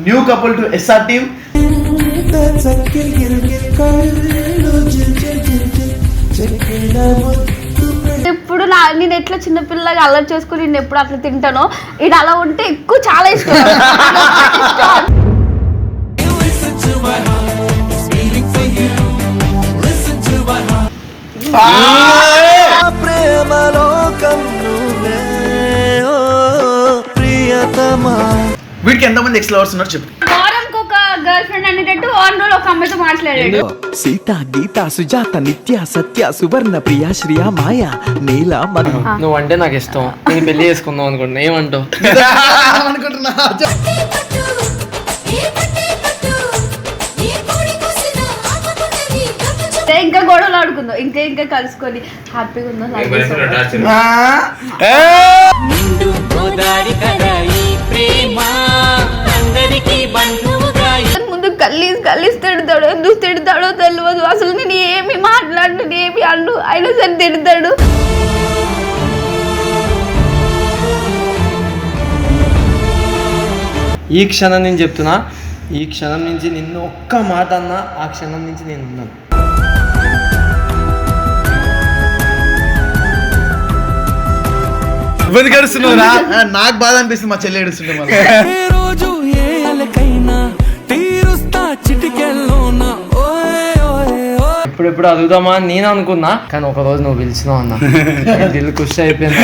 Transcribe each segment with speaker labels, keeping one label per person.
Speaker 1: New couple to SR team.
Speaker 2: ఇప్పుడు నేను ఎట్లా చిన్నపిల్లగా అల్లరి చేసుకుని నేను ఎప్పుడు అట్లా తింటానో ఇది అలా ఉంటే ఎక్కువ చాలా ఇష్టం.
Speaker 1: వీడికి ఎంతమంది ఎక్స్ లవర్స్ ఉన్నారు చెప్పు.
Speaker 2: వారానికి ఒక గర్ల్ ఫ్రెండ్ అనేటట్టు ఆన్ రోజు ఒక అమ్మాయితో మాట్లాడాడు.
Speaker 3: సీత గీత సుజాత నిత్య సత్య సువర్ణ ప్రియ శ్రియ మాయ నీల
Speaker 4: నువ్వు అంటే నాకు ఇష్టం, నేను పెళ్లి చేసుకుందాం అనుకుంటున్నా. ఏమంటావు?
Speaker 1: అనుకుంటున్నా
Speaker 2: ఇంకా గొడవలు ఆడుకుందాం, ఇంకా కలుసుకొని హ్యాపీగా ఉందాం. ముందు గల్లీస్ తిడతాడు, ఎందుకు తిడతాడో తెలియదు. అసలు నేను ఏమి మాట్లాడు ఏమి అన్ను అయినా సరే తిడతాడు.
Speaker 4: ఈ క్షణం నేను చెప్తున్నా, ఈ క్షణం నుంచి నిన్ను ఒక్క మాట అన్నా ఆ క్షణం నుంచి నేను ఉన్నాను.
Speaker 1: నాకు బాధ అనిపిస్తుంది మా చెల్లి ఏడుస్తుంటే.
Speaker 4: ఎప్పుడెప్పుడు అడుగుదామా అని నేను అనుకున్నా, కానీ ఒక రోజు నువ్వు పిలిచినావు అన్న, దిల్ ఖుషి అయిపోయింది.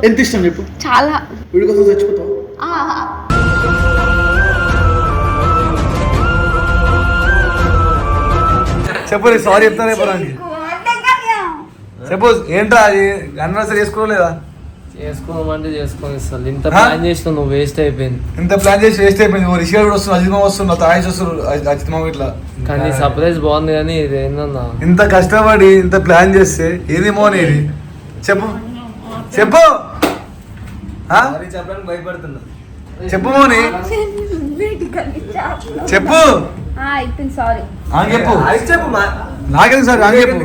Speaker 1: ఎంత ఇష్టం చెప్పు.
Speaker 2: చాలా.
Speaker 1: వీడి కోసం చచ్చిపోతావు.
Speaker 5: చెప్పు సారీ చెప్తానే పోరానికి. చెప్పు ఏంట్రా అది అన్నసరి చేసుకోలేదా?
Speaker 4: చేసుకోమంటే చేసుకొని ఇస్తాను. ఇంత ప్లాన్ చేసినా నువ్వు వేస్ట్ అయిపోయింది.
Speaker 5: ఇంత ప్లాన్ చేసి వేస్ట్ అయిపోయింది. రిషిగా కూడా వస్తుంది, అజిత్ మామ వస్తున్నా, తాయిష్ వస్తున్నారు, అజిత్ మామ ఇట్లా.
Speaker 4: కానీ సర్ప్రైజ్ బాగుంది, కానీ ఇది ఏందన్నా
Speaker 5: ఇంత కష్టపడి ఇంత ప్లాన్ చేస్తే ఏది మోని ఇది చెప్పు చెప్పు చెప్పడానికి భయపడుతున్నా. చెప్పు మోని చెప్పు.
Speaker 2: సారీ
Speaker 5: చెప్పు నాకేం సార్ అని చెప్పు.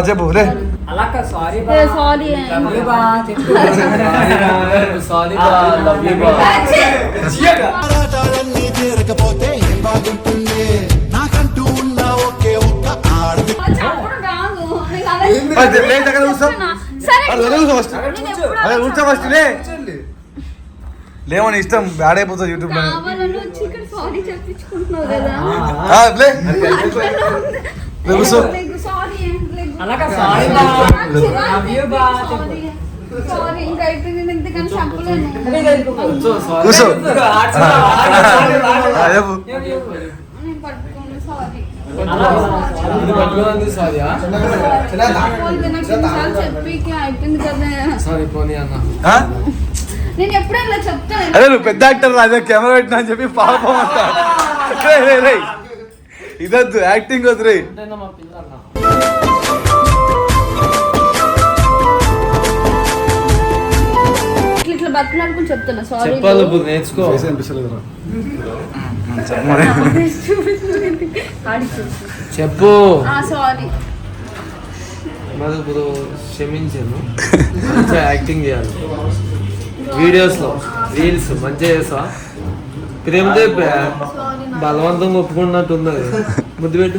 Speaker 5: చెప్పు లే. లేవని ఇష్టం బ్యాడ్ అయిపోతుంది యూట్యూబ్ లో. అదే నువ్వు పెద్ద యాక్టర్ అదే కెమెరా పెట్టినా అని చెప్పి పాపం అంతా ఇదొద్దు, యాక్టింగ్ వద్దు రే.
Speaker 2: ఇట్లా బతుకులాడుకుని చెప్తున్నా సారీ.
Speaker 4: చెప్పాలి నేర్చుకో. చెప్పు
Speaker 2: సారీ.
Speaker 4: మరి ఇప్పుడు క్షమించాను, మంచిగా యాక్టింగ్ చేయాలి, వీడియోస్లో రీల్స్ మంచిగా చేసా. ప్రేమతో బలవంతంగా ఒప్పుకున్నట్టుంది, ముద్దు పెట్టు.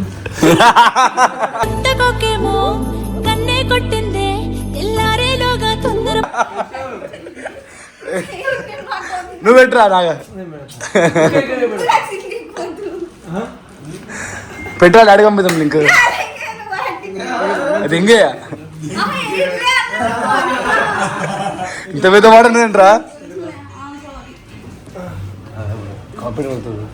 Speaker 5: నువ్వు పెట్టరా నాగా పెట్టాలి అడగంపిద్దాం లింక్ రింగే ఇంత పెద్ద మాట ఏంట్రా కాపీ అవుతుంది.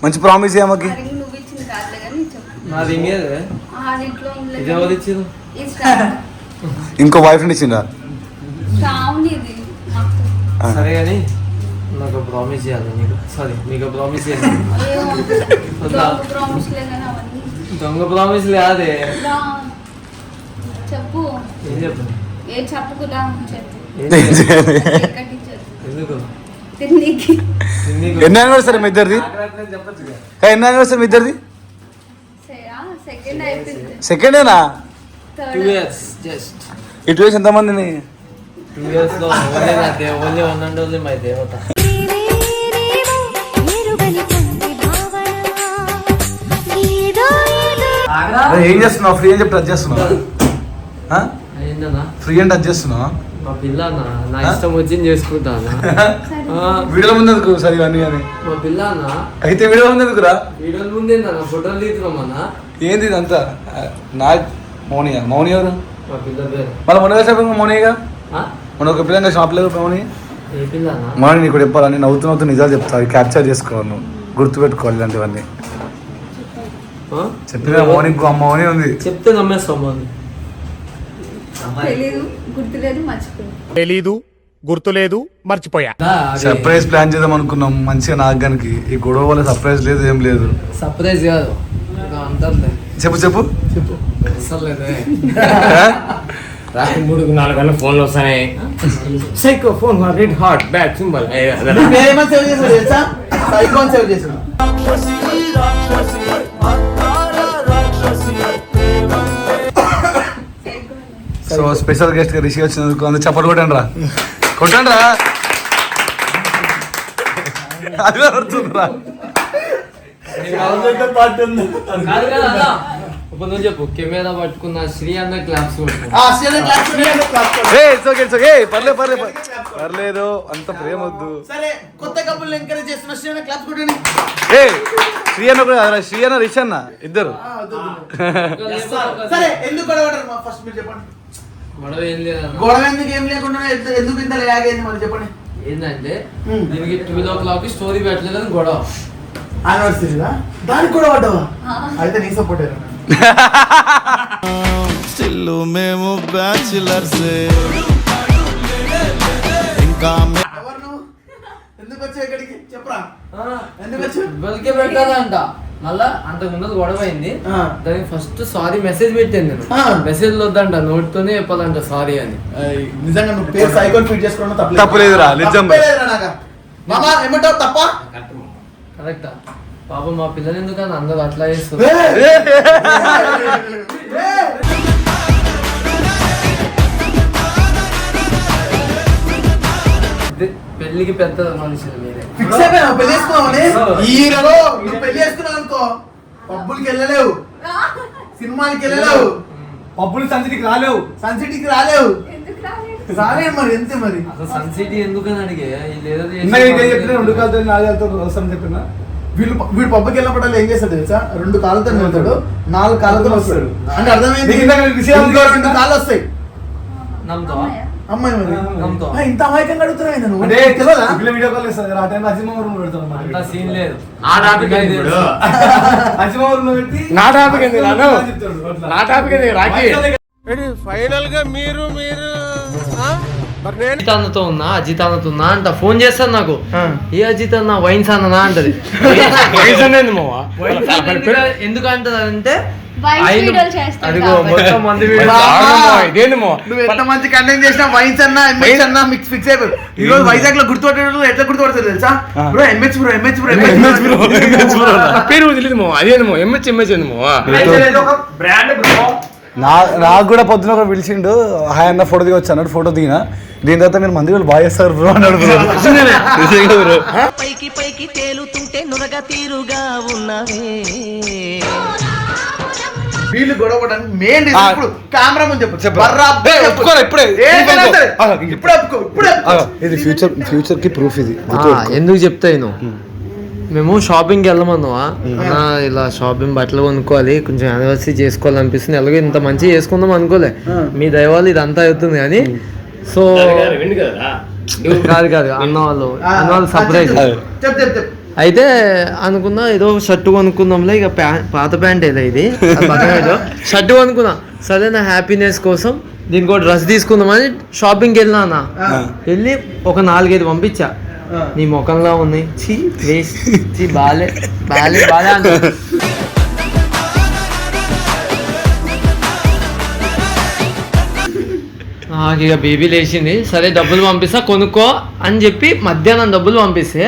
Speaker 5: మంచి ప్రామిస్ ఏమకి ఇంకో బాయ్ ఫ్రెండ్ ఇచ్చిందా?
Speaker 4: సరే కానీ నాకు ప్రామిస్ చేయాలి నీకు. సారీ నీకు ప్రామిస్ చేయాలి. దొంగ ప్రామిస్ లేదే.
Speaker 2: చెప్పు.
Speaker 4: ఏం చెప్పు?
Speaker 2: ఏం చెప్పుకురా చెప్పు.
Speaker 4: ఎందుకు ఎందుకు
Speaker 2: తిన్నికి
Speaker 5: ఎన్ని యానివర్సరీ మీ ఇద్దరిది? ఎన్ని యానివర్సరీ మీ ఇద్దరిది?
Speaker 2: సెకండ్ అయిపోయింది.
Speaker 5: సెకండేనా?
Speaker 4: 2 years జస్ట్.
Speaker 5: ఈ 2 years ఎంతమందిని?
Speaker 4: 2 years లో ఓన్లీ నా only one and only my దేవత.
Speaker 5: ఏం చేస్తున్నావు? ఫ్రీ అని చెప్పి టచ్ చేస్తున్నావు?
Speaker 4: ఏంటన్నా
Speaker 5: ఫ్రీ అని టచ్ చేస్తున్నావు?
Speaker 4: మా పిల్ల అన్న నా ఇష్టం వచ్చింది చేసుకుంటాను.
Speaker 5: వీడియోల ముందు ఎందుకు సరే ఇవన్నీ అని?
Speaker 4: మా పిల్ల అన్న
Speaker 5: అయితే వీడియో ముందు ఎందుకురా?
Speaker 4: వీడియోల ముందేందన్న ఫోటోలు తీస్తున్నామన్నా.
Speaker 5: ఏంది ఇదంతా? నా మౌనియా? మౌని ఎవరు?
Speaker 4: మా పిల్ల పేరు
Speaker 5: మళ్ళీ మొన్న వేసే మౌనిగా
Speaker 4: ఆ?
Speaker 5: మన ఒక పిల్లగా షాప్ లేదు మౌని.
Speaker 4: ఏ పిల్ల అన్న?
Speaker 5: మౌని నీకు చెప్పాలని నవ్వుతూ నిజాలు చెప్తావు, క్యాప్చర్ చేసుకోవాలి, నువ్వు గుర్తుపెట్టుకోవాలి ఇలాంటివన్నీ.
Speaker 4: ఆ?
Speaker 5: చెప్పిన మౌని మౌని ఉంది.
Speaker 4: చెప్తే నమ్మేస్తాం.
Speaker 2: తెలీదు, గుర్తులేదు, మర్చిపోయింది.
Speaker 6: తెలీదు, గుర్తులేదు, మర్చిపోయా.
Speaker 5: సర్ప్రైజ్ ప్లాన్ చేద్దాం అనుకున్నాం మంచిగా నాగానికి. ఈ గొడవ వల్ల సర్ప్రైజ్ లేదు, ఏం లేదు.
Speaker 4: సర్ప్రైజ్ కాదు అంతే.
Speaker 5: చెప్పు చెప్పు
Speaker 4: చెప్పు అసలు లేదే.
Speaker 6: రాత్రి 3-4 గంటల ఫోన్లు వస్తాయి. Psycho phone red hot back symbol.
Speaker 1: ఏమని సేవ్ చేసాడు తెలుసా? ఐకాన్ సేవ్ చేసాడు.
Speaker 5: సో స్పెషల్ గెస్ట్ గా రిషి వచ్చినందుకు అందరూ చప్పట్లు కొట్టండి రా, కొట్టండి రా. అది పడుతుందిరా.
Speaker 4: ఇప్పుడు నువ్వు చెప్పు. కెమెరా పట్టుకున్న శ్రీ అన్న క్లాప్స్
Speaker 5: పర్లేదు, అంత ప్రేమ వద్దు.
Speaker 1: సరే, కొత్త కపుల్ ఎంకరేజ్ చేస్తున్న శ్రీ అన్న క్లాప్స్ కొట్టండి.
Speaker 5: శ్రీ అన్న కూడా, శ్రీ అన్న రిషి అన్న ఇద్దరు.
Speaker 1: సరే, ఎందుకు గొడవడారు మా ఫస్ట్ మీరు చెప్పండి.
Speaker 4: గొడవ ఏం లేదు.
Speaker 1: గొడవ ఎందుకు ఏం లేకుండా ఎందుకు ఇంత లాగైంది మళ్ళీ చెప్పండి.
Speaker 4: ఏంటంటే దీనికి 12 o'clock స్టోరీ పెట్టలేదు గొడవ.
Speaker 1: యానివర్సరీదా? దానికి కూడా పడ్డావా? అయితే నీ సపోర్ట్
Speaker 7: స్టిల్ మేము బ్యాచిలర్స్. ఇంకా
Speaker 1: ఎవరు నువ్వు? ఎందుకు వచ్చావు ఇక్కడికి చెప్పరా? ఎందుకు వచ్చావు?
Speaker 4: బల్కే పెట్టాలంట. మళ్ళా అంతకు ముందు గొడవ అయింది. దానికి ఫస్ట్ సారీ మెసేజ్ పెట్టాను నేను. మెసేజ్ వద్దంట, నోట్ తోనే చెప్పాలంట సారీ అని.
Speaker 1: నిజంగా నువ్వు పేరు ఐకాన్ ఫిట్ చేసుకోవడం
Speaker 5: తప్పలేదురా, నిజం.
Speaker 1: మామా ఏమంటావు? తప్ప
Speaker 4: కరెక్టా? పాపం మా పిల్లలు ఎందుకని అందరూ అట్లా చేస్తారు. పెళ్లికి పెద్ద మనుషులు మీరే.
Speaker 1: ఫిక్స్ అయిపోయావు పెళ్లి చేసుకున్నావని? ఈరలో నువ్వు పెళ్లి చేసుకున్నావు అనుకో, పబ్బులకి వెళ్ళలేవు, సినిమాలకి వెళ్ళలేవు,
Speaker 5: పబ్బులు సంచికి రాలేవు,
Speaker 1: సన్సిటీకి రాలేవు.
Speaker 2: ఎందుకు రాలేదు?
Speaker 1: రాలేదు మరి, ఎంత మరి?
Speaker 4: అసలు సన్ సిటీ ఎందుకని అడిగే
Speaker 5: చెప్పిన
Speaker 1: వీడు పబ్బకి వెళ్ళినప్పుడు ఏం చేస్తాడు తెలుసా? 2 కాళ్ళతో వెళ్తాడు, 4 కాళ్ళతో వస్తాడు. అంటే అర్థమైంది, 2 కాళ్ళు వస్తాయి.
Speaker 4: నమ్ముతావా?
Speaker 1: అమ్మాయి మరి
Speaker 4: నమ్ముతావా?
Speaker 1: ఇంత అమాయకంగా అడుగుతున్నావు నువ్వు.
Speaker 5: వీడియో కాల్ చేస్తాను ఆ టైం అజిమావరం పెడతాను.
Speaker 4: అంత సీన్ లేదు.
Speaker 6: ఆ టాపిక్ ఏంది ఇప్పుడు?
Speaker 5: అజిమావరం పెట్టి
Speaker 6: నా టాపిక్ ఏంది నాను? నా టాపిక్ ఏంది రాకి?
Speaker 7: ఫైనల్ గా మీరు మరి నేను
Speaker 4: అజిత్ అన్నతో ఉన్నా, అజిత్ అన్నతో ఉన్నా అంట. ఫోన్ చేస్తాను నాకు. ఏ అజిత్ అన్న వైన్స్ అన్ననా అంటది. ఎందుకంటది అంటే అదిగో మొత్తం మంది
Speaker 1: నువ్వు ఎంత మంచి కంటెంట్ చేసినా వైన్స్ అన్నా ఎంహెచ్ అన్నా మిక్స్ ఫిక్స్ అయిపోయి. ఈ రోజు వైజాగ్ లో గుర్తుపట్టేటప్పుడు ఎట్లా గుర్తుపడతారు తెలుసా? Bro MH bro, MH bro, MH bro.
Speaker 6: పేరు తెలియదు మో, అదేమో ఎంహెచ్ ఏంది బ్రాండ్ బ్రో.
Speaker 5: నాకు కూడా పొద్దున ఒక పిలిచిండు, హాయ్ అన్న ఫోటో దిగొచ్చు అన్నాడు. ఫోటో దిగిన. దీని తర్వాత మీరు మంది వాళ్ళు బాగా చేస్తారు బ్రో అన్నాడు. బ్రో
Speaker 8: పైకి పైకి తేలుతుంటే నురగ తీరుగా ఉన్నవే.
Speaker 1: వీళ్ళు గొడవ పడడానికి మెయిన్ ఇప్పుడు కెమెరా ముందు చెప్పు.
Speaker 5: ఇది ఫ్యూచర్ కి ప్రూఫ్. ఇది
Speaker 4: ఎందుకు చెప్తాను, మేము షాపింగ్కి వెళ్ళమన్నావా అన్న, ఇలా షాపింగ్ బట్టలు కొనుక్కోవాలి, కొంచెం యానివర్సరీ చేసుకోవాలనిపిస్తుంది, ఎలాగో ఇంత మంచిగా చేసుకుందాం అనుకోలే. మీ దయవాళ్ళు ఇదంతా అవుతుంది కానీ. సో కాదు అన్న వాళ్ళు సర్ప్రైజ్ అయితే అనుకున్నా, ఏదో షర్ట్ కొనుక్కుందాంలే, ఇక పాత ప్యాంట్ ఏదో ఇది షర్ట్ కొనుక్కున్నా. సరే నా హ్యాపీనెస్ కోసం దీనికి ఒక డ్రెస్ తీసుకుందామని షాపింగ్కి వెళ్ళినా అన్న. వెళ్ళి ఒక 4-5 పంపించా. నీ ముఖంలో ఉన్నాయి, చీ వేస్ట్, చీ బాలే బాలే బాలే అంట. ఇక బేబీ లేచింది, సరే డబ్బులు పంపిస్తా కొనుక్కో అని చెప్పి మధ్యాహ్నం డబ్బులు పంపిస్తే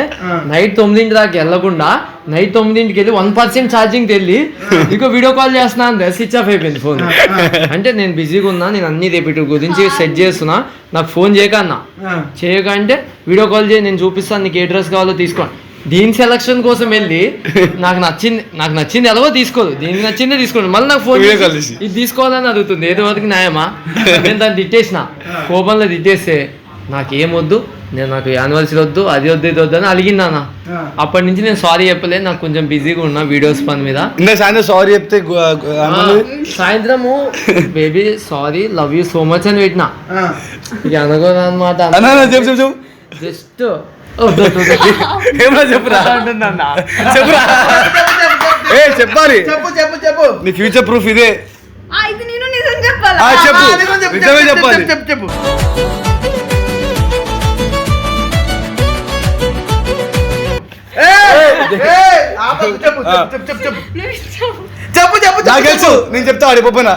Speaker 4: నైట్ 9 దాకా వెళ్ళకుండా నైట్ 9కి వెళ్ళి 1% ఛార్జింగ్ వెళ్ళి ఇంకో వీడియో కాల్ చేస్తున్నా అంతే, స్విచ్ ఆఫ్ అయిపోయింది ఫోన్. అంటే నేను బిజీగా ఉన్నా, నేను అన్ని రేపటి గురించి సెట్ చేస్తున్నా, నాకు ఫోన్ చేయక అన్నా, చేయక అంటే వీడియో కాల్ చేయి నేను చూపిస్తాను నీకు ఏ డ్రెస్ కావాలో తీసుకో. దీని సెలక్షన్ కోసం వెళ్ళి నాకు నచ్చింది ఎలాగో తీసుకోదు, దీనికి నచ్చిందే తీసుకోండి, మళ్ళీ నాకు ఫోన్ ఇది తీసుకోవాలని అడుగుతుంది. ఏదో వరకు న్యాయమా? నేను దాన్ని తిట్టేసిన, కోపంలో తిట్టేస్తే నాకేమొద్దు, నాకు యానివర్సరీ వద్దు, అది వద్దు ఇది వద్దు అని అలిగిందానా. అప్పటి నుంచి నేను సారీ చెప్పలేదు, నాకు కొంచెం బిజీగా ఉన్నా వీడియోస్ పని మీద.
Speaker 5: సారీ చెప్తే
Speaker 4: సాయంత్రము baby sorry love you so much అని పెట్టినా, ఇక అనుకోదా అనమాట. జస్ట్
Speaker 5: చెప్పురా చెప్పాలి, నీ ఫ్యూచర్ ప్రూఫ్ ఇదే.
Speaker 2: ఇది నేను నిజం చెప్పాలా?
Speaker 5: చెప్పు, నిజమే చెప్పాలి.
Speaker 1: చెప్పు
Speaker 5: నాకు తెలుసు, నేను చెప్తా వాడి పప్పున,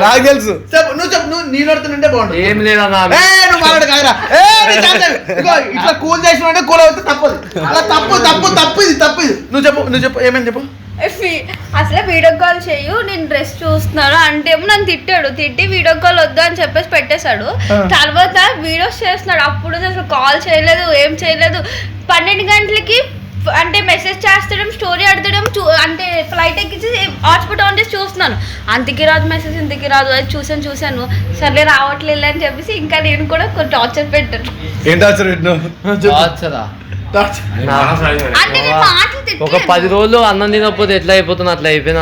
Speaker 5: నాకు తెలుసు.
Speaker 1: చెప్పు, నువ్వు చెప్పు, నువ్వు నీ నడుతుంటే బాగుంటుంది.
Speaker 4: ఏం లేదన్నా,
Speaker 1: నువ్వు మాట్లాడు కాదురా. ఇట్లా కూల్ చేసిన కూల్ అవుతే తప్పదు, అలా తప్పు ఇది. నువ్వు చెప్పు ఏమని చెప్పు.
Speaker 2: అసలే వీడియో కాల్ చేయు, నేను డ్రెస్ చూస్తున్నాను అంటే నన్ను తిట్టి వీడియో కాల్ వద్దు అని చెప్పేసి పెట్టేశాడు. తర్వాత వీడియోస్ చేస్తున్నాడు, అప్పుడు అసలు కాల్ చేయలేదు, ఏం చేయలేదు. 12 గంటలకి అంటే మెసేజ్ చేస్తడం, స్టోరీ అడగడం, అంటే ఫ్లైట్ ఎక్కించి హాట్స్పాట్ ఆన్ చేసి చూస్తున్నాను, అంతకి రాదు మెసేజ్, ఇంతకి రాదు. అది చూసాను సర్లే రావట్లేదు అని చెప్పేసి ఇంకా నేను కూడా కొంచెం టార్చర్ పెట్టాను.
Speaker 5: ఏం టార్చర్ పెట్టినావు?
Speaker 2: అంటే నేను మాటలు
Speaker 4: ఒక 10 రోజులు అన్నం తినకపోతే ఎట్లా అయిపోతున్నా అట్లా అయిపోయినా.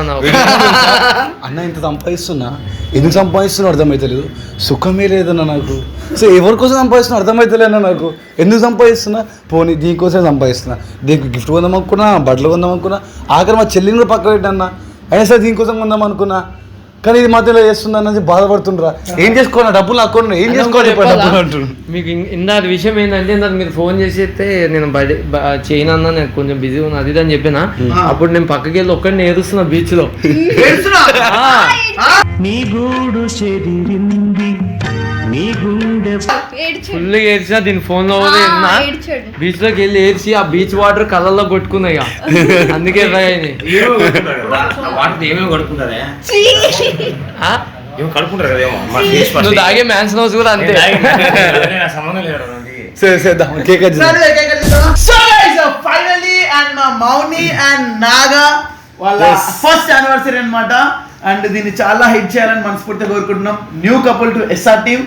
Speaker 5: అన్న ఇంత సంపాదిస్తున్నా, ఎందుకు సంపాదిస్తున్నా అర్థమైతలేదు, సుఖమే లేదన్న నాకు. సో ఎవరి కోసం సంపాదిస్తున్నా అర్థమైతలేదన్న నాకు, ఎందుకు సంపాదిస్తున్నా? పోనీ దీనికోసం సంపాదిస్తున్నా, దీనికి గిఫ్ట్ కొందాం అనుకున్నా, బట్టలు కొందాం అనుకున్నా, ఆఖరి మా చెల్లిని కూడా పక్క పెట్టన్నా, అయినా సరే దీనికోసం కొందాం అనుకున్నా, కానీ ఇది మధ్యలో చేస్తుందని బాధపడుతుండ్రా. ఏం చేసుకోవాలి, డబ్బులు అక్కడ ఏం చేసుకోవాలి అంటున్నారు.
Speaker 4: మీకు ఇందాక విషయం ఏంటంటే ఇందాక మీరు ఫోన్ చేసేస్తే నేను చేయను అన్నా, నేను కొంచెం బిజీ ఉన్నా అది అని చెప్పినా. అప్పుడు నేను పక్కకి వెళ్ళి ఒక్కడిని ఏడుస్తున్నా బీచ్ లో. ఫుల్ ఏడ్చినా, దీని ఫోన్ లో బీచ్ లోకి వెళ్ళి ఏడ్చి ఆ బీచ్ వాటర్ కళ్ళల్లో కొట్టుకున్నాయి. అందుకే నువ్వు తాగే మ్యాన్స్ హౌస్ కూడా అంతే.
Speaker 1: ఫైనలీ అండ్ మా మౌని అండ్ నాగా వాళ్ళ ఫస్ట్ యానివర్సరీ అన్నమాట. అండ్ దీన్ని చాలా హిట్ చేయాలని మనస్ఫూర్తిగా కోరుకుంటున్నాం. New couple to SR team.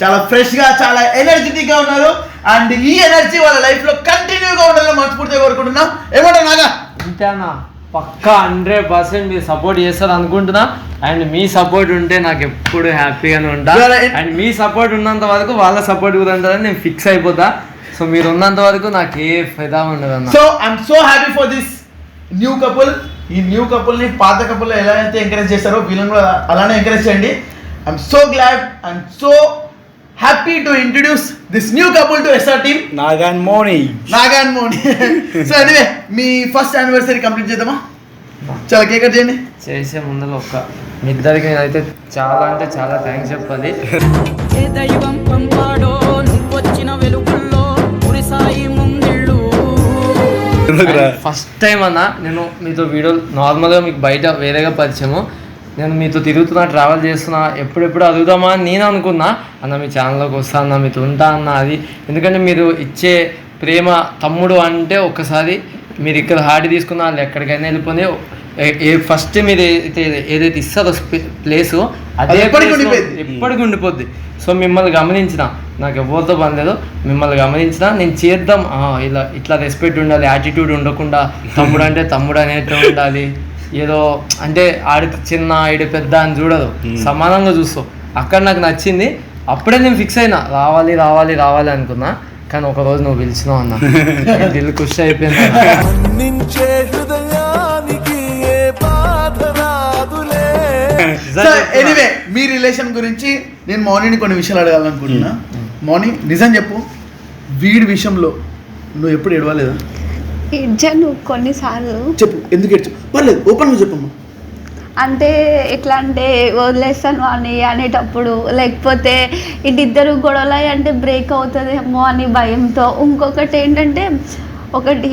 Speaker 1: చాలా ఫ్రెష్ గా, చాలా ఎనర్జెటిక్ గా ఉన్నారు. అండ్ ఈ ఎనర్జీ వాళ్ళ లైఫ్ లో కంటిన్యూగా ఉండాలని మనస్ఫూర్తిగా కోరుకుంటున్నాం. ఏమంటారు నాగా?
Speaker 4: అంతేనా? పక్కా 100% మీరు సపోర్ట్ చేస్తారు అనుకుంటున్నా. అండ్ మీ సపోర్ట్ ఉంటే నాకు ఎప్పుడు హ్యాపీగానే ఉంటా. అండ్ మీ సపోర్ట్ ఉన్నంత వరకు వాళ్ళ సపోర్ట్ కూడా ఉంటుందని నేను ఫిక్స్ అయిపోతా. సో మీరు ఉన్నంత వరకు నాకు ఏ ఫైదా ఉండదు అన్న.
Speaker 1: So I'm so happy for this new couple. ఈ న్యూ కపుల్ ని పాత కపుల్ ఎలా అయితే ఎంకరేజ్ చేస్తారో వీళ్ళని కూడా అలానే ఎంకరేజ్ చేయండి. I'm so glad and so happy to introduce this new couple to SR team.
Speaker 5: Naga and Moni.
Speaker 1: So anyway మీ ఫస్ట్ యానివర్సరీ కంప్లీట్ చేద్దామా? చాలా కేక్ కట్ చేయండి.
Speaker 4: చేసే ముందులో మీ ఇద్దరికి నేనైతే చాలా అంటే చాలా థ్యాంక్స్ చెప్పాలి. ఫస్ట్ టైం అన్న నేను మీతో వీడియో నార్మల్గా మీకు బయట వేరేగా పరిచయము, నేను మీతో తిరుగుతున్నా, ట్రావెల్ చేస్తున్నా, ఎప్పుడెప్పుడు అడుగుదామా అని నేను అనుకున్నా. అన్న మీ ఛానల్లోకి వస్తా అన్న, మీతో ఉంటా అన్న. అది ఎందుకంటే మీరు ఇచ్చే ప్రేమ, తమ్ముడు అంటే ఒక్కసారి మీరు ఇక్కడ హార్ట్ తీసుకున్నా వాళ్ళు ఎక్కడికైనా వెళ్ళిపోయి ఫస్ట్ మీరు ఏదైతే ఇస్తారో ప్లేసు అదే ఎప్పటికి ఉండిపోద్ది. సో మిమ్మల్ని గమనించిన, నాకు ఎవరితో పని లేదు, మిమ్మల్ని గమనించిన నేను చేద్దాం, ఇట్లా రెస్పెక్ట్ ఉండాలి, యాటిట్యూడ్ ఉండకుండా తమ్ముడు అంటే తమ్ముడు అనేట్టు ఉండాలి. ఏదో అంటే ఆడికి చిన్న ఆడి పెద్ద అని చూడదు, సమానంగా చూస్తావు. అక్కడ నాకు నచ్చింది. అప్పుడే నేను ఫిక్స్ అయినా రావాలి రావాలి రావాలి అనుకున్నా. కానీ ఒక రోజు నువ్వు పిలిచినావు అన్న, దిల్ ఖుషి అయిపోయింది.
Speaker 1: ఎనీవే మీ రిలేషన్ గురించి నేను మౌనిని కొన్ని విషయాలు అడగాలనుకుంటున్నా. మౌని నిజం చెప్పు, వీడి విషయంలో నువ్వు ఎప్పుడు ఏడవలేదా?
Speaker 2: ఏడ్చాను కొన్నిసార్లు.
Speaker 1: చెప్పు ఎందుకు ఏడ్చు, పర్లేదు ఓపెన్గా చెప్పమ్మా.
Speaker 2: అంటే ఎట్లా అంటే వదిలేస్తాను అని అనేటప్పుడు, లేకపోతే ఇద్దరు గొడవలు అంటే బ్రేక్ అవుతుందేమో అని భయంతో. ఇంకొకటి ఏంటంటే ఒకటి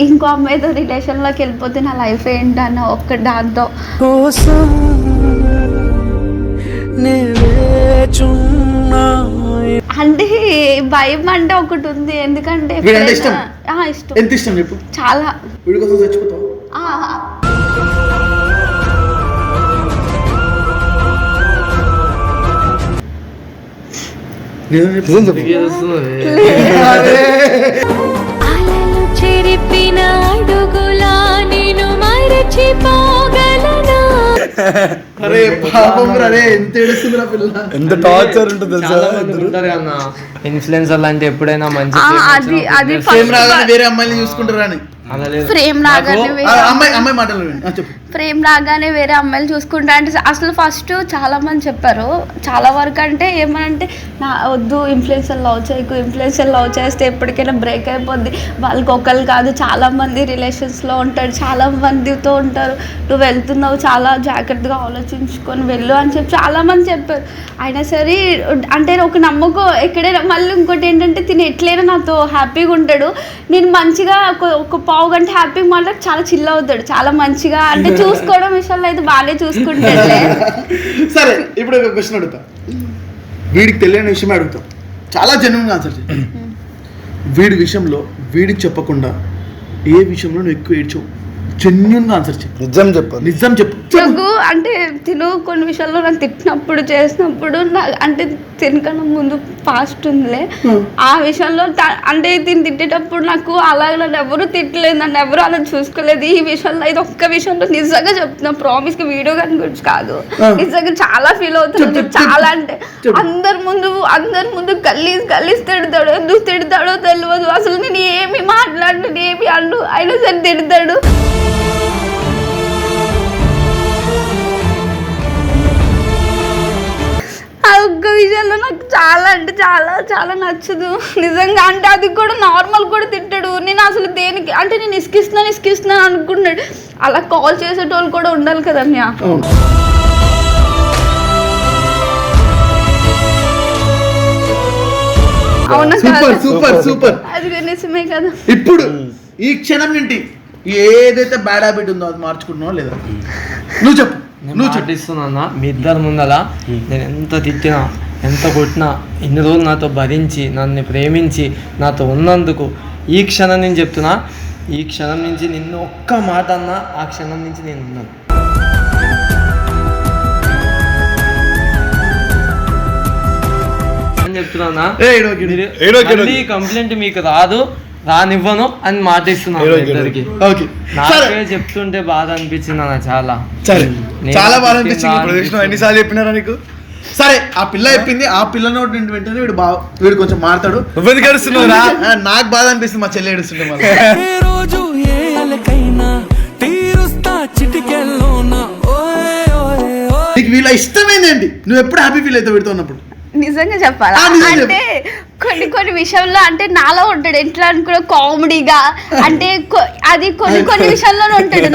Speaker 2: ఇంకో అమ్మాయితో రిలేషన్లోకి వెళ్ళిపోతే నా లైఫ్ ఏంటన్న ఒక్క దాంతో. అంటే భయం అంటే ఒకటి ఉంది. ఎందుకంటే
Speaker 1: వీడంటే ఇష్టం?
Speaker 2: ఇష్టం.
Speaker 1: ఎంత ఇష్టం చెప్పు.
Speaker 2: చాలా.
Speaker 1: వీడి కోసం చచ్చిపోతావు.
Speaker 2: అలలు చెరిపిన అడుగులా నేను మరచిపోగలనా.
Speaker 1: అరే పాపం రే, ఎంత ఏడుస్తుందిరా పిల్ల.
Speaker 5: ఎంత టార్చర్ ఉంటుంది తెలుసా.
Speaker 4: చాలా మంది ఉంటారు కన్నా ఇన్ఫ్లుయెన్సర్లు అంటే ఎప్పుడైనా మంచి
Speaker 2: అది
Speaker 1: సేమ్ రాగానే వేరే అమ్మాయిని చూసుకుంటారా అని.
Speaker 2: ఫ్రేమ్ రాగానే
Speaker 1: అమ్మాయి మాటలు చెప్పు.
Speaker 2: ఫ్రేమ్ రాగానే వేరే అమ్మాయిలు చూసుకుంటా అంటే అసలు ఫస్ట్ చాలా మంది చెప్పారు. చాలా వరకు అంటే ఏమనంటే నా వద్దు ఇన్ఫ్లుయెన్సర్ లవ్ చేయకు, ఇన్ఫ్లుయెన్సర్ లవ్ చేస్తే ఎప్పటికైనా బ్రేక్ అయిపోద్ది, వాళ్ళకి ఒకళ్ళు కాదు చాలా మంది రిలేషన్స్లో ఉంటారు, చాలా మందితో ఉంటారు, నువ్వు వెళ్తున్నావు చాలా జాగ్రత్తగా ఆలోచించుకొని వెళ్ళు అని చెప్పి చాలా మంది చెప్పారు. అయినా సరే అంటే ఒక నమ్మకం ఎక్కడైనా. మళ్ళీ ఇంకోటి ఏంటంటే తిని ఎట్లయినా నాతో హ్యాపీగా ఉంటాడు, నేను మంచిగా ఒక పావు గంట హ్యాపీగా మాట్లాడి చాలా చిల్ అవుతాడు, చాలా మంచిగా అంటే చూసుకోవడం విషయంలో అయితే బాగానే చూసుకుంటాడులే.
Speaker 1: సరే ఇప్పుడు ఒక క్వశ్చన్ అడుగుతా, వీడికి తెలియని విషయమే అడుగుతాం, చాలా జెన్యున్గా ఆన్సర్ చేయి. వీడి విషయంలో వీడికి చెప్పకుండా ఏ విషయంలో నువ్వు ఎక్కువ ఏడ్చావు? జెన్యున్గా ఆన్సర్ చెప్పు.
Speaker 5: నిజం చెప్పు.
Speaker 1: నిజం చెప్పు.
Speaker 2: నాకు అంటే తిను కొన్ని విషయాల్లో నన్ను తిట్టినప్పుడు చేసినప్పుడు అంటే తినకన్నా ముందు పాస్ట్ ఉందిలే ఆ విషయంలో. అంటే తిని తిట్టేటప్పుడు నాకు అలా నన్ను ఎవరు తిట్టలేదు, నన్ను ఎవరు అలా చూసుకోలేదు. ఈ విషయంలో ఇది ఒక్క విషయంలో నిజంగా చెప్తున్నా, ప్రామిస్గా వీడియో గాని గురించి కాదు, నిజంగా చాలా ఫీల్ అవుతున్నాను. చాలా అంటే అందరి ముందు గల్లీస్ తిడతాడు. ఎందుకు తిడతాడో తెలియదు అసలు. నేను ఏమి మాట్లాడిన ఏమి అన్ను అయినా సరే తిడతాడు. ఆ ఒక్క విషయంలో నాకు చాలా అంటే చాలా చాలా నచ్చదు నిజంగా. అంటే అది కూడా నార్మల్ కూడా తిట్టాడు. నేను అసలు దేనికి అంటే నేను ఇసుకిస్తున్నాను అనుకున్నాడు. అలా కాల్ చేసేటోళ్ళు కూడా ఉండాలి కదా అన్య. అవునా?
Speaker 1: Super super super.
Speaker 2: అది నిజమే కదా.
Speaker 1: ఇప్పుడు ఈ క్షణం నుండి ఏదైతే బ్యాడ్ హ్యాబిట్ ఉందో అది మార్చుకుంటున్నావా లేదా? నువ్వు చెప్పు. నువ్వు
Speaker 4: చెప్పిస్తున్నా మీ ఇద్దరు ముందల నేను ఎంత తిట్టినా ఎంత కొట్టినా ఇన్ని రోజులు నాతో భరించి నన్ను ప్రేమించి నాతో ఉన్నందుకు ఈ క్షణం నుంచి చెప్తున్నా, ఈ క్షణం నుంచి నిన్ను ఒక్క మాట అన్నా ఆ క్షణం నుంచి నేను ఉన్నాను. అని చెప్తున్నా కంప్లైంట్ మీకు రానివ్వను అని మాట ఇస్తున్నాను ఇద్దరికి. నాకే చెప్తుంటే బాధ అనిపించింది అన్న చాలా.
Speaker 1: చాలా బాధ అనిపించింది. ఎన్నిసార్లు చెప్పినారా నీకు? సరే ఆ పిల్ల చెప్పింది, ఆ పిల్ల నోటి వెంటనే వీడు కొంచెం మారుతాడు. నాకు బాధ అనిపిస్తుంది మా చెల్లి ఏడుస్తుంటే. నీకు వీళ్ళ ఇష్టమైందేంటి? నువ్వు ఎప్పుడు హ్యాపీ ఫీల్ అవుతావు వీడితో ఉన్నప్పుడు?
Speaker 2: నిజంగా చెప్పాలా అంటే కొన్ని విషయంలో అంటే నాలో ఉంటాడు ఎట్లా అనుకున్నా కామెడీగా అంటే అది కొన్ని విషయాల్లోనే ఉంటాడు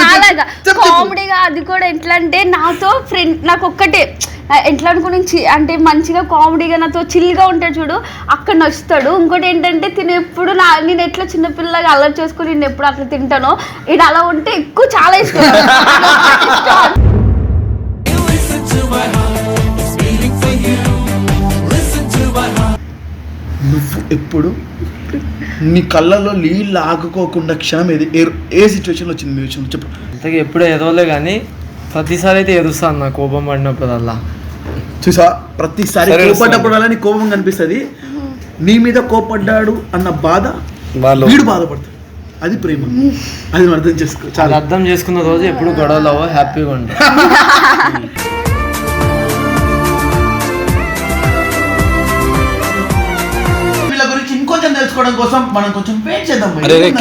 Speaker 2: నాలాగా కామెడీగా. అది కూడా ఎట్లా అంటే నాతో ఫ్రెండ్ నాకు ఒక్కటే ఎట్లా అనుకుని అంటే మంచిగా కామెడీగా నాతో చిల్గా ఉంటాడు చూడు, అక్కడ నచ్చుతాడు. ఇంకోటి ఏంటంటే తిని ఎప్పుడు నేను ఎట్లా చిన్నపిల్లగా అల్లరి చేసుకుని నేను ఎప్పుడు అట్లా తింటానో ఇది అలా ఉంటే ఎక్కువ చాలా ఇష్టం.
Speaker 1: నువ్వు ఎప్పుడు నీ కళ్ళలో నీళ్ళు ఆగుకోకుండా క్షణం ఏ సిచ్యువేషన్లో వచ్చింది మీ విషయంలో చెప్పు.
Speaker 4: ఇంతకీ ఎప్పుడూ ఎదవలే కానీ ప్రతిసారి అయితే ఎదుస్తాను నా కోపం పడినప్పుడల్లా.
Speaker 1: చూసా ప్రతిసారి కోపడ్డప్పుడల్లా నీ కోపం కనిపిస్తుంది. నీ మీద కోపడ్డాడు అన్న బాధ వీడు బాధపడతాడు, అది ప్రేమ. అది నువ్వు అర్థం చేసుకో. చాలా
Speaker 4: అర్థం చేసుకున్న రోజు ఎప్పుడు గొడవలో హ్యాపీగా ఉంటాయి.
Speaker 1: ఇంకొంచెం తెలుసుకోవడం కోసం మనం కొంచెం వెయిట్ చేద్దాం.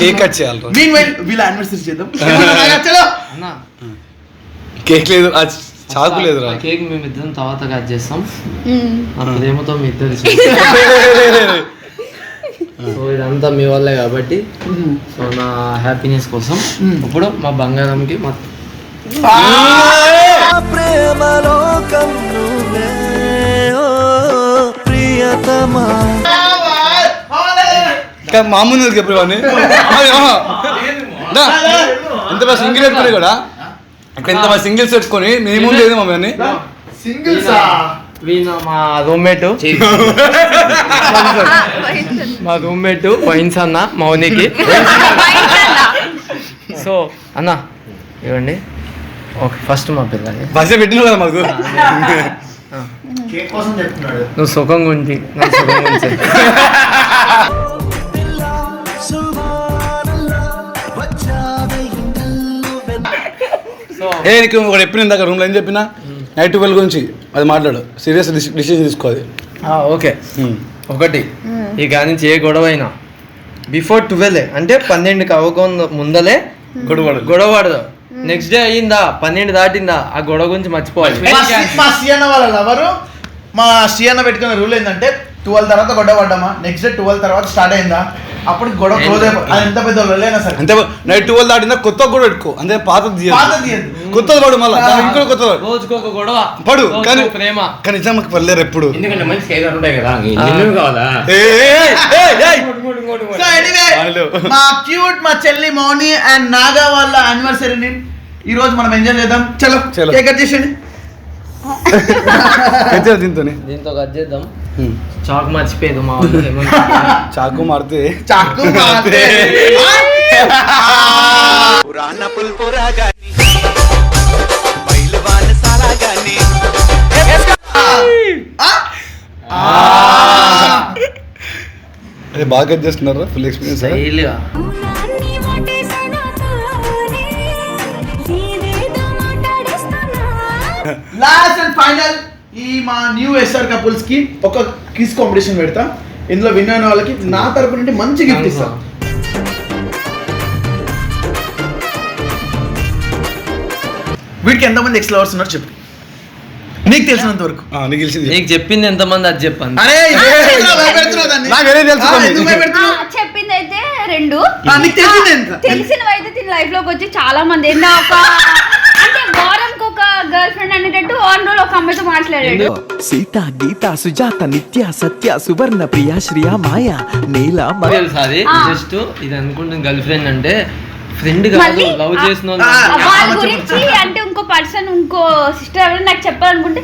Speaker 5: కేక్ కట్ చేయాలి.
Speaker 1: వీళ్ళ యానివర్సరీ చేద్దాం.
Speaker 5: కేక్ లేదు, చాకు లేదు.
Speaker 4: కేక్ మేము ఇద్దరం తర్వాత కట్ చేస్తాం. ఆ ప్రేమతో మీ ఇద్దరు సో ఇదంతా మీ వల్లే కాబట్టి సో నా హ్యాపీనెస్ కోసం ఇప్పుడు మా బంగారంకి మా
Speaker 8: ప్రేమలోకం నువ్వే ఓ ప్రియతమా.
Speaker 5: మామూలు ఎప్పుడు కానీ ఎంత సింగిల్ పెట్టుకుని కూడా ఇక్కడ ఎంత సింగిల్స్ పెట్టుకొని మేము లేదు మమ్మల్ని
Speaker 1: సింగిల్స్
Speaker 4: మా రూమ్మేట్ వైన్స్ అన్న మౌనికి. సో అన్న ఇవ్వండి. ఓకే ఫస్ట్ మా పిల్లల్ని
Speaker 5: బస్ పెట్టిన కదా మాకు
Speaker 1: కేక్ కోసం చెప్తున్నాడు.
Speaker 4: నువ్వు సుఖంగా ఉంచి నాకు సుఖంగా ఉంచి.
Speaker 5: ఏ నీకు ఒకటి ఎప్పుడు ఇందాక రూమ్లో ఏం చెప్పినా నైట్ 12 గురించి అది మాట్లాడు. సీరియస్ డిసిషన్ తీసుకోవాలి.
Speaker 4: ఓకే ఒకటి ఇక నుంచి ఏ గొడవ అయినా బిఫోర్ 12 అంటే 12కి అవ్వకుండా ముందలే గొడవడదు. నెక్స్ట్ డే అయ్యిందా 12 దాటిందా ఆ గొడవ గురించి మర్చిపోవాలి.
Speaker 1: మా సియన్న వాళ్ళ లవరు మా సియన్న పెట్టుకున్న రూల్ ఏంటంటే 12 తర్వాత గొడవ పడ్డామా నెక్స్ట్ డే 12 తర్వాత స్టార్ట్ అయిందా అప్పుడు గొడవ క్లోజ్ అయిపోయి అది ఎంత పెద్ద వాళ్ళైనా సరే
Speaker 5: అంటే నైట్ 12 దాటిందా కొత్త కూడా పెట్టుకో. అంతే పాతది కొత్తది పడు మళ్ళీ ఇంకో కొత్త
Speaker 4: రోజుకొక గొడవ
Speaker 5: పడు కానీ
Speaker 4: ప్రేమ
Speaker 5: కానీ నిజానికి పడలేరు ఎప్పుడు.
Speaker 6: ఎందుకంటే మంచి కేక్ ఉంటాయి కదా నిన్ను కావాలా.
Speaker 1: సో ఎనీవే మా క్యూట్ మా చెల్లి మౌని అండ్ నాగా వాళ్ళ యానివర్సరీని ఈ రోజు మనం ఎంజాయ్ చేద్దాం. చలో కేక్ కట్ చేసేయండి.
Speaker 4: దీంతో కట్ చేద్దాం. చాకు మర్చిపోయేది మా వాళ్ళు
Speaker 5: చాకు మారితే
Speaker 1: చాకు మారితే
Speaker 8: పురాణ పుల్పురా గాని బయలువాన సారా గాని
Speaker 5: అదే బాగా కట్ చేస్తున్నారా ఫుల్ ఎక్స్పీరియన్స్
Speaker 4: స్టైల్గా.
Speaker 1: లాస్ట్ అండ్ ఫైనల్ ఈ మా న్యూ ఎస్ఆర్ కపుల్స్ కి ఒక క్విజ్ కాంపిటీషన్ పెడతా. ఇందులో విన్ అయిన వాళ్ళకి నా తరపు నుండి మంచి గిఫ్ట్ ఇస్తా. వీడికి ఎంతమంది ఎక్స్ లవర్స్ ఉన్నారు చెప్పు నీకు తెలిసినంత వరకు.
Speaker 5: నీకు తెలిసింది
Speaker 4: నీకు చెప్పింది ఎంతమంది అది చెప్పండి.
Speaker 1: అరే
Speaker 5: నాకేనే తెలుసు.
Speaker 2: చెప్పింది అయితే 2.
Speaker 1: నీకు తెలిసింది ఎంత
Speaker 2: తెలిసినవి అయితే తిని లైఫ్ లోకి వచ్చి చాలా మంది ఎన్నో ఒక అంటే వారానికి ఒక గర్ల్ ఫ్రెండ్ అనేటట్టు ఆన్ రోజు ఒక అమ్మాయితో మాట్లాడాడు.
Speaker 3: సీత గీత సుజాత నిత్య సత్య సువర్ణ ప్రియ శ్రియ మాయ నీల
Speaker 4: తెలుసా అది జస్ట్ ఇది అనుకుంటుంది గర్ల్ ఫ్రెండ్ అంటే ఫ్రెండ్ కాదు లవ్ చేసిన
Speaker 2: వాళ్ళ గురించి అంటే ఇంకో పర్సన్ ఇంకో సిస్టర్ ఎవరైనా నాకు చెప్పాలనుకుంటే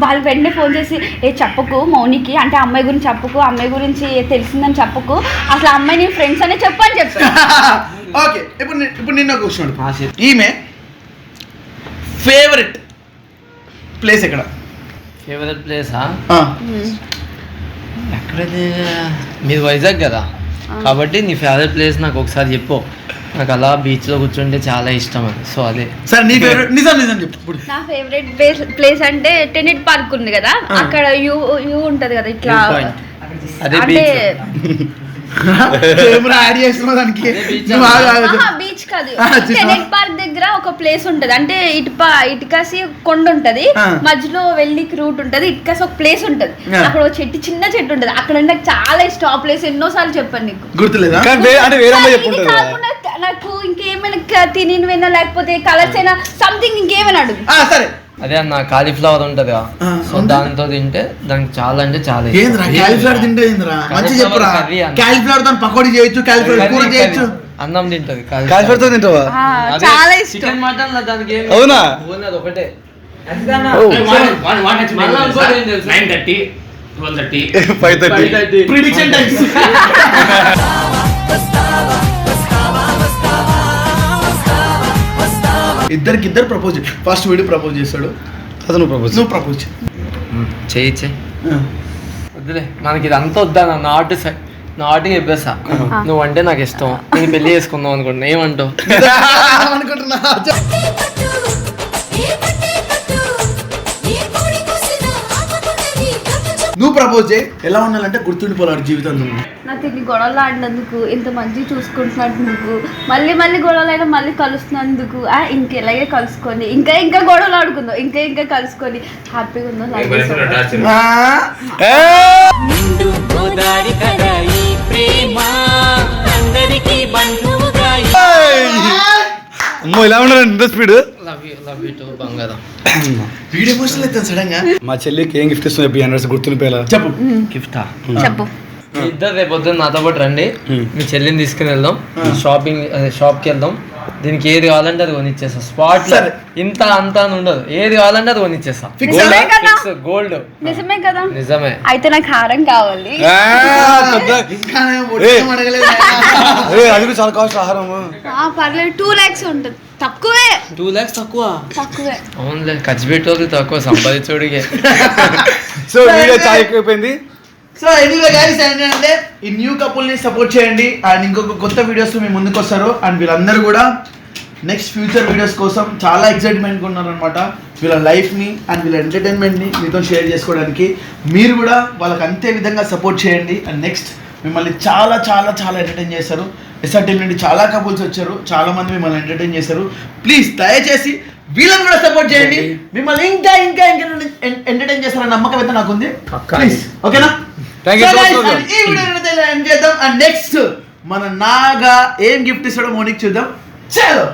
Speaker 2: వాళ్ళు వెంటనే ఫోన్ చేసి చెప్పకు మౌనికి అంటే అమ్మాయి గురించి చెప్పకు అమ్మాయి గురించి తెలిసిందని చెప్పకు అసలు అమ్మాయి నీ ఫ్రెండ్స్ అనే చెప్పని చెప్పాను.
Speaker 1: ఓకే ఇప్పుడు నిన్న కూర్చోండి. ఈమె ఫేవరెట్ ప్లేస్ ఎక్కడ?
Speaker 4: ఫేవరెట్ ప్లేసా ఎక్కడది? మీది వైజాగ్ కదా కాబట్టి నీ ఫేవరెట్ ప్లేస్ నాకు ఒకసారి చెప్పు. నాకు అలా బీచ్ లో కూర్చుంటే చాలా ఇష్టం అది. సో అదే
Speaker 1: సరే నీ ఫేవరెట్ నిజం చెప్పు.
Speaker 2: నా ఫేవరెట్ ప్లేస్ అంటే టెనెట్ పార్క్ ఉంది కదా అక్కడ యూ ఉంటది కదా ఇట్లా
Speaker 4: అదే
Speaker 2: అంటే బీచ్ కాదు టెనెట్ పార్క్ దగ్గర ఒక ప్లేస్ ఉంటది అంటే ఇటుకాసి కొండ ఉంటది మధ్యలో వెళ్ళి రూట్ ఉంటది ఇటుకాసి ఒక ప్లేస్ ఉంటది అక్కడ ఒక చిన్న చెట్టు ఉంటది అక్కడ నాకు చాలా ఇష్టం ఆ ప్లేస్ ఎన్నో సార్లు చెప్పాను నీకు
Speaker 1: గుర్తులేదా?
Speaker 2: నాకు ఇంకేమైనా తినివైనా లేకపోతే కలర్స్ అయినా సంథింగ్ ఇంకేమైనా అడుగు.
Speaker 1: సరే
Speaker 4: అదే అన్న కాలీఫ్లవర్ ఉంటది సో దాంతో తింటే దానికి చాలా అంటే చాలా
Speaker 1: కాలీఫ్లవర్ తింటే మంచి చెప్పురా. కాలీఫ్లవర్ తో పకోడీ చేయొచ్చు కాలీఫ్లవర్ కూర చేయొచ్చు
Speaker 4: అన్నం తింటది
Speaker 5: కాలీఫ్లవర్ తో తింటావా?
Speaker 2: చాలా ఇష్టం.
Speaker 4: చికెన్ మటన్ దానికి
Speaker 5: అవునా
Speaker 4: ఒకటే
Speaker 6: 9:30 12:30
Speaker 5: 5:30
Speaker 1: ప్రిడిక్షన్ టైమ్స్. ఇద్దరు ప్రపోజ్ ఫస్ట్ వీడియో ప్రపోజ్ చేస్తాడు
Speaker 5: అతను ప్రపోజ్
Speaker 1: నువ్వు ప్రపోజ్
Speaker 4: చేయించే వద్దులే మనకి ఇదంతా వద్దా నాటుగా చెప్పేస్తా నువ్వంటే నాకు ఇష్టం నేను పెళ్లి చేసుకుందాం అనుకుంటున్నా ఏమంటావు?
Speaker 1: అనుకుంటున్నా నువ్వు ప్రపోజ్ చేయి. ఎలా ఉండాలంటే గుర్తుండిపోవాలి జీవితంలో.
Speaker 2: నాకు ఇన్ని గొడవలు ఆడినందుకు, ఇంత మంచిగా చూసుకుంటున్నందుకు, మళ్ళీ మళ్ళీ గొడవలు అయినా మళ్ళీ కలుస్తున్నందుకు, ఇంకెలాగే కలుసుకొని ఇంకా గొడవలు ఆడుకుందాం, ఇంకా కలుసుకొని హ్యాపీగా ఉందాం.
Speaker 8: నిండు గోదారి కదా ఈ ప్రేమ అందరికీ బంధువుగా
Speaker 5: అమ్మో ఇలా ఉన్నాడు ఇంత స్పీడ్.
Speaker 4: లవ్ యూ టూ బంగారం.
Speaker 1: వీడియో ఎమోషనల్ అవుతాను సడన్ గా.
Speaker 5: మా చెల్లికి ఏం గిఫ్ట్ ఇస్తుంది చెప్పి అన్నట్టు గుర్తుండిపోయేలా
Speaker 1: చెప్పు.
Speaker 4: గిఫ్టా?
Speaker 2: చెప్పు.
Speaker 4: ఇద్దరు రేపు పొద్దున్న నాతో పాటు రండి, మీ చెల్లిని తీసుకుని వెళ్దాం, షాప్కి వెళ్దాం. దీనికి ఏది కావాలంటే అది కొనిచ్చేస్తా స్పాట్ లో. ఇంత అంత అని ఉండదు, ఏది కావాలంటే అది కొనిచ్చేస్తా. గోల్డ్.
Speaker 2: నిజమే కదా?
Speaker 4: నిజమే.
Speaker 2: అయితే నాకు హారం కావాలి.
Speaker 5: అది చాలా కాస్ట్ ఆహారం.
Speaker 2: పర్లేదు 2 lakhs ఉంటుంది. తక్కువే.
Speaker 4: 2 lakhs తక్కువే.
Speaker 2: అవునులే,
Speaker 4: ఖర్చు పెట్టేది తక్కువ, సంపాదించోడికే.
Speaker 5: సో వీడియో చాలా ఎక్కువైపోయింది.
Speaker 1: సో ఎనీవే గైస్ ఏంటంటే ఈ న్యూ కపుల్ ని సపోర్ట్ చేయండి అండ్ ఇంకొక కొత్త వీడియోస్ మీ ముందుకు వస్తారు. అండ్ వీళ్ళందరూ కూడా నెక్స్ట్ ఫ్యూచర్ వీడియోస్ కోసం చాలా ఎక్సైట్మెంట్గా ఉన్నారనమాట. వీళ్ళ లైఫ్ని అండ్ వీళ్ళ ఎంటర్టైన్మెంట్ని మీతో షేర్ చేసుకోవడానికి మీరు కూడా వాళ్ళకి అంతే విధంగా సపోర్ట్ చేయండి. అండ్ నెక్స్ట్ మిమ్మల్ని చాలా చాలా చాలా ఎంటర్టైన్ చేస్తారు. ఎస్ఆర్ టీం నుండి చాలా కపుల్స్ వచ్చారు, చాలా మంది మిమ్మల్ని ఎంటర్టైన్ చేశారు. ప్లీజ్ దయచేసి వీళ్ళని కూడా సపోర్ట్ చేయండి. మిమ్మల్ని ఇంకా ఇంకా ఇంకా ఎంటర్టైన్ చేస్తారన్న నమ్మకం అయితే నాకుంది. ప్లీజ్ ఓకేనా? ఈ వీడియో ఎండ్ చేద్దాం. అండ్ నెక్స్ట్ మన నాగా ఏం గిఫ్ట్ ఇస్తాడో మోనికి చూద్దాం. చలో.